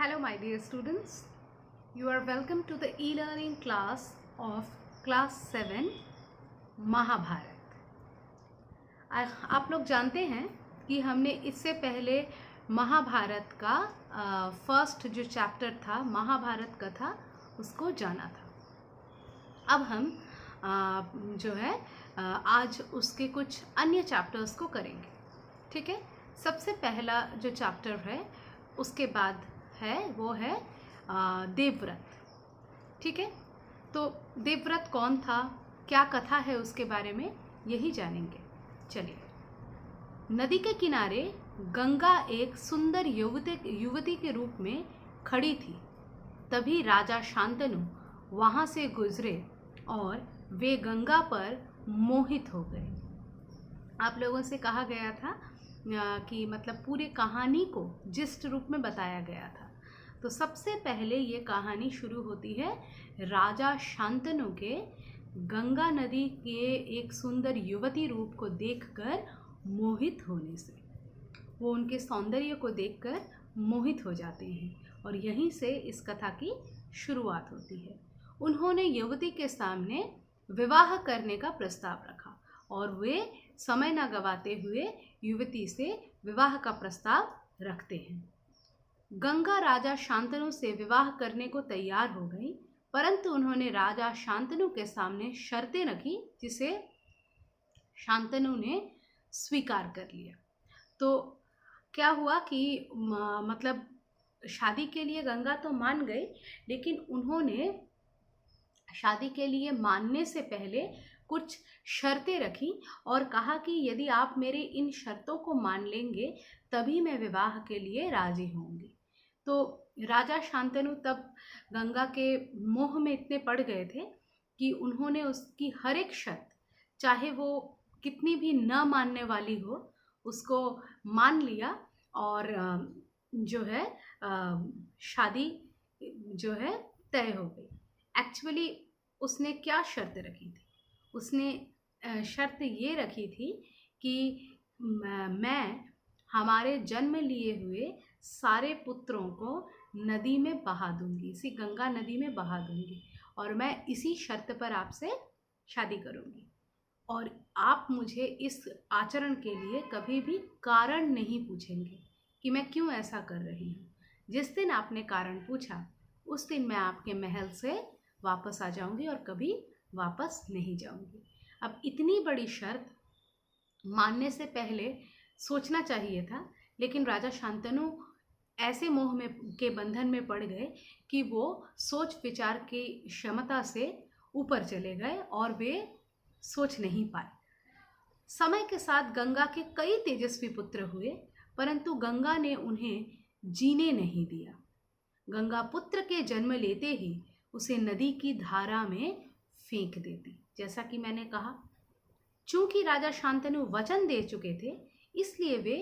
Hello my dear students, you are welcome to the e-learning class of class 7 Mahabharat. आप लोग जानते हैं कि हमने इससे पहले महाभारत का फर्स्ट जो चैप्टर था महाभारत कथा उसको जाना था। अब हम आज उसके कुछ अन्य चैप्टर्स को करेंगे। ठीक है, सबसे पहला जो चैप्टर है उसके बाद है वो है देवव्रत। ठीक है, तो देवव्रत कौन था, क्या कथा है उसके बारे में यही जानेंगे। चलिए, नदी के किनारे गंगा एक सुंदर युवती के रूप में खड़ी थी। तभी राजा शांतनु वहां से गुजरे और वे गंगा पर मोहित हो गए। आप लोगों से कहा गया था कि मतलब पूरी कहानी को जिस रूप में बताया गया था। तो सबसे पहले ये कहानी शुरू होती है राजा शांतनु के गंगा नदी के एक सुंदर युवती रूप को देखकर मोहित होने से। वो उनके सौंदर्य को देखकर मोहित हो जाते हैं और यहीं से इस कथा की शुरुआत होती है। उन्होंने युवती के सामने विवाह करने का प्रस्ताव रखा और वे समय न गवाते हुए युवती से विवाह का प्रस्ताव रखते हैं। गंगा राजा शांतनु से विवाह करने को तैयार हो गई, परंतु उन्होंने राजा शांतनु के सामने शर्तें रखी जिसे शांतनु ने स्वीकार कर लिया। तो क्या हुआ कि मतलब शादी के लिए गंगा तो मान गई, लेकिन उन्होंने शादी के लिए मानने से पहले कुछ शर्तें रखी और कहा कि यदि आप मेरे इन शर्तों को मान लेंगे तभी मैं विवाह के लिए राजी होंगी। तो राजा शांतनु तब गंगा के मोह में इतने पड़ गए थे कि उन्होंने उसकी हर एक शर्त, चाहे वो कितनी भी न मानने वाली हो, उसको मान लिया और शादी तय हो गई। एक्चुअली उसने क्या शर्त रखी थी? उसने शर्त ये रखी थी कि मैं हमारे जन्म लिए हुए सारे पुत्रों को नदी में बहा दूंगी, इसी गंगा नदी में बहा दूंगी और मैं इसी शर्त पर आपसे शादी करूंगी और आप मुझे इस आचरण के लिए कभी भी कारण नहीं पूछेंगे कि मैं क्यों ऐसा कर रही हूँ। जिस दिन आपने कारण पूछा उस दिन मैं आपके महल से वापस आ जाऊंगी और कभी वापस नहीं जाऊंगी। अब इतनी बड़ी शर्त मानने से पहले सोचना चाहिए था, लेकिन राजा शांतनु ऐसे मोह में के बंधन में पड़ गए कि वो सोच विचार की क्षमता से ऊपर चले गए और वे सोच नहीं पाए। समय के साथ गंगा के कई तेजस्वी पुत्र हुए, परंतु गंगा ने उन्हें जीने नहीं दिया। गंगा पुत्र के जन्म लेते ही उसे नदी की धारा में फेंक देती। जैसा कि मैंने कहा, चूंकि राजा शांतनु वचन दे चुके थे इसलिए वे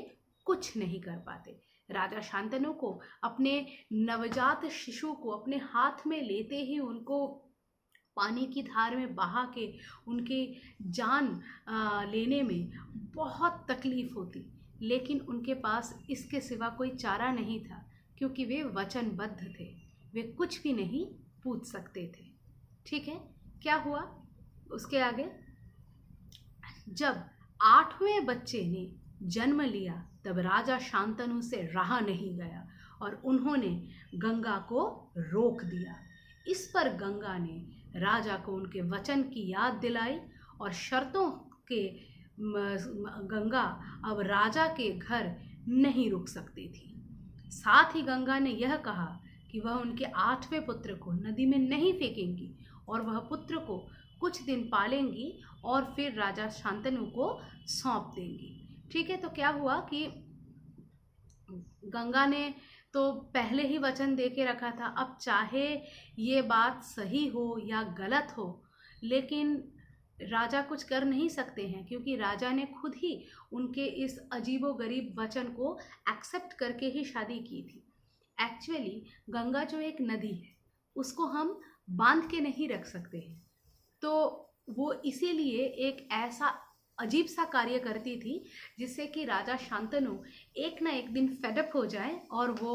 कुछ नहीं कर पाते। राजा शांतनु को अपने नवजात शिशु को अपने हाथ में लेते ही उनको पानी की धार में बहा के उनके जान लेने में बहुत तकलीफ होती, लेकिन उनके पास इसके सिवा कोई चारा नहीं था क्योंकि वे वचनबद्ध थे, वे कुछ भी नहीं पूछ सकते थे। ठीक है, क्या हुआ उसके आगे? जब 8वें बच्चे ने जन्म लिया तब राजा शांतनु से रहा नहीं गया और उन्होंने गंगा को रोक दिया। इस पर गंगा ने राजा को उनके वचन की याद दिलाई और शर्तों के गंगा अब राजा के घर नहीं रुक सकती थी। साथ ही गंगा ने यह कहा कि वह उनके 8वें पुत्र को नदी में नहीं फेंकेंगी और वह पुत्र को कुछ दिन पालेंगी और फिर राजा शांतनु को सौंप देंगी। ठीक है, तो क्या हुआ कि गंगा ने तो पहले ही वचन दे के रखा था। अब चाहे ये बात सही हो या गलत हो, लेकिन राजा कुछ कर नहीं सकते हैं क्योंकि राजा ने खुद ही उनके इस अजीबोगरीब वचन को एक्सेप्ट करके ही शादी की थी। एक्चुअली गंगा जो एक नदी है उसको हम बांध के नहीं रख सकते हैं, तो वो इसीलिए एक ऐसा अजीब सा कार्य करती थी जिससे कि राजा शांतनु एक ना एक दिन फेडअप हो जाए और वो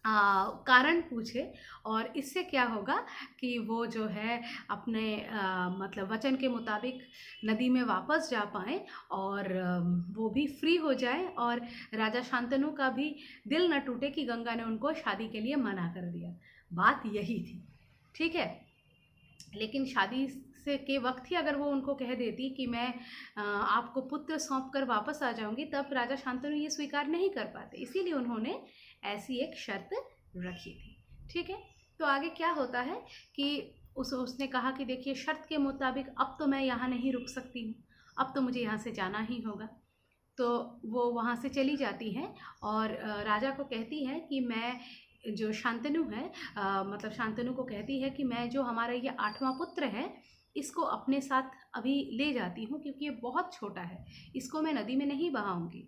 कारण पूछे, और इससे क्या होगा कि वो जो है अपने मतलब वचन के मुताबिक नदी में वापस जा पाएँ, और वो भी फ्री हो जाएँ, और राजा शांतनु का भी दिल न टूटे कि गंगा ने उनको शादी के लिए मना कर दिया। बात यही थी, ठीक है। लेकिन शादी से के वक्त ही अगर वो उनको कह देती कि मैं आपको पुत्र सौंप कर वापस आ जाऊंगी, तब राजा शांतनु ये स्वीकार नहीं कर पाते, इसीलिए उन्होंने ऐसी एक शर्त रखी थी, ठीक है। तो आगे क्या होता है कि उसने कहा कि देखिए, शर्त के मुताबिक अब तो मैं यहाँ नहीं रुक सकती हूँ, अब तो मुझे यहाँ से जाना ही होगा। तो वो वहाँ से चली जाती हैं और राजा को कहती हैं कि मैं जो शांतनु है, मतलब शांतनु को कहती है कि मैं जो हमारा ये 8वां पुत्र है, इसको अपने साथ अभी ले जाती हूँ, क्योंकि ये बहुत छोटा है, इसको मैं नदी में नहीं बहाऊंगी,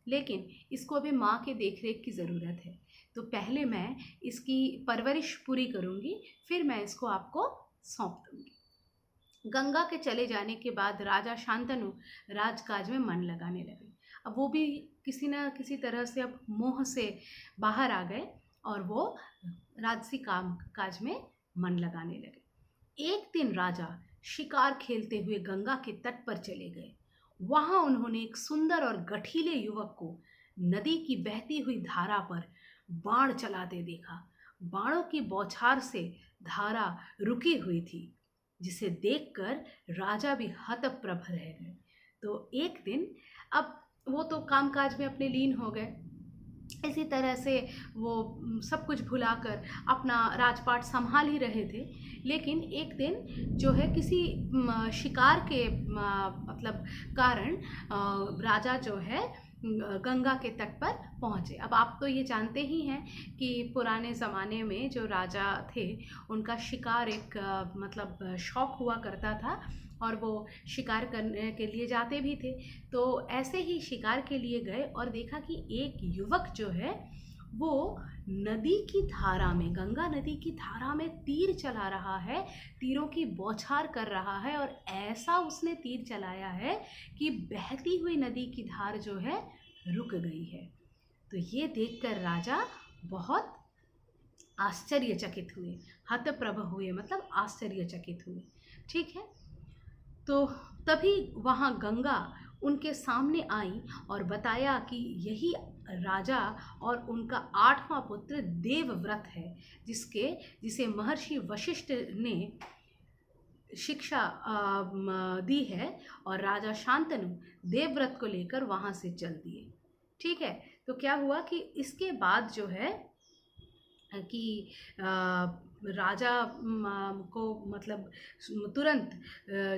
लेकिन इसको अभी माँ के देखरेख की ज़रूरत है। तो पहले मैं इसकी परवरिश पूरी करूँगी, फिर मैं इसको आपको सौंप दूँगी। गंगा के चले जाने के बाद राजा शांतनु राजकाज में मन लगाने लगे। अब वो भी किसी न किसी तरह से अब मोह से बाहर आ गए, और वो राजसी काम काज में मन लगाने लगे। एक दिन राजा शिकार खेलते हुए गंगा के तट पर चले गए। वहां उन्होंने एक सुंदर और गठीले युवक को नदी की बहती हुई धारा पर बाण चलाते देखा। बाणों की बौछार से धारा रुकी हुई थी, जिसे देखकर राजा भी हतप्रभ रह गए। तो एक दिन, अब वो तो कामकाज में अपने लीन हो गए, इसी तरह से वो सब कुछ भुलाकर अपना राजपाट संभाल ही रहे थे। लेकिन एक दिन जो है किसी शिकार के मतलब कारण राजा जो है गंगा के तट पर पहुँचे। अब आप तो ये जानते ही हैं कि पुराने ज़माने में जो राजा थे, उनका शिकार एक मतलब शौक हुआ करता था, और वो शिकार करने के लिए जाते भी थे। तो ऐसे ही शिकार के लिए गए और देखा कि एक युवक जो है वो नदी की धारा में, गंगा नदी की धारा में तीर चला रहा है, तीरों की बौछार कर रहा है, और ऐसा उसने तीर चलाया है कि बहती हुई नदी की धार जो है रुक गई है। तो ये देखकर राजा बहुत आश्चर्यचकित हुए, हतप्रभ हुए, मतलब आश्चर्यचकित हुए, ठीक है। तो तभी वहाँ गंगा उनके सामने आई और बताया कि यही राजा और उनका 8वां पुत्र देवव्रत है, जिसे महर्षि वशिष्ठ ने शिक्षा दी है, और राजा शांतनु देवव्रत को लेकर वहाँ से चल दिए, ठीक है। तो क्या हुआ कि इसके बाद जो है कि राजा को मतलब तुरंत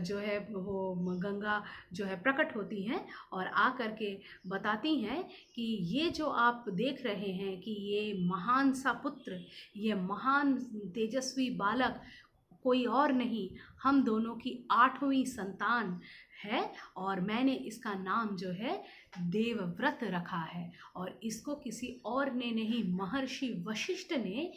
जो है वो गंगा जो है प्रकट होती हैं और आ करके बताती हैं कि ये जो आप देख रहे हैं कि ये महान सा पुत्र, ये महान तेजस्वी बालक कोई और नहीं, हम दोनों की 8वीं संतान है, और मैंने इसका नाम जो है देवव्रत रखा है, और इसको किसी और ने नहीं, महर्षि वशिष्ठ ने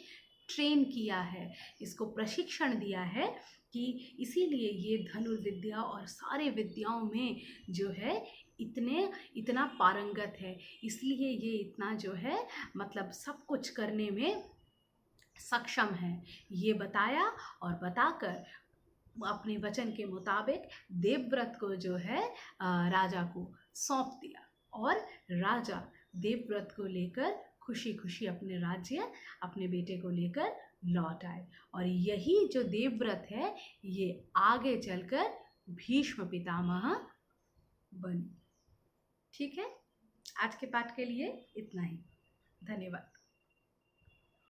ट्रेन किया है, इसको प्रशिक्षण दिया है, कि इसीलिए ये धनुर्विद्या और सारे विद्याओं में जो है इतना पारंगत है, इसलिए ये इतना जो है मतलब सब कुछ करने में सक्षम है। ये बताया, और बताकर अपने वचन के मुताबिक देवव्रत को जो है राजा को सौंप दिया, और राजा देवव्रत को लेकर खुशी खुशी अपने राज्य, अपने बेटे को लेकर लौट आए। और यही जो देवव्रत है, ये आगे चलकर भीष्म पितामह बने। ठीक है, आज के पाठ के लिए इतना ही। धन्यवाद।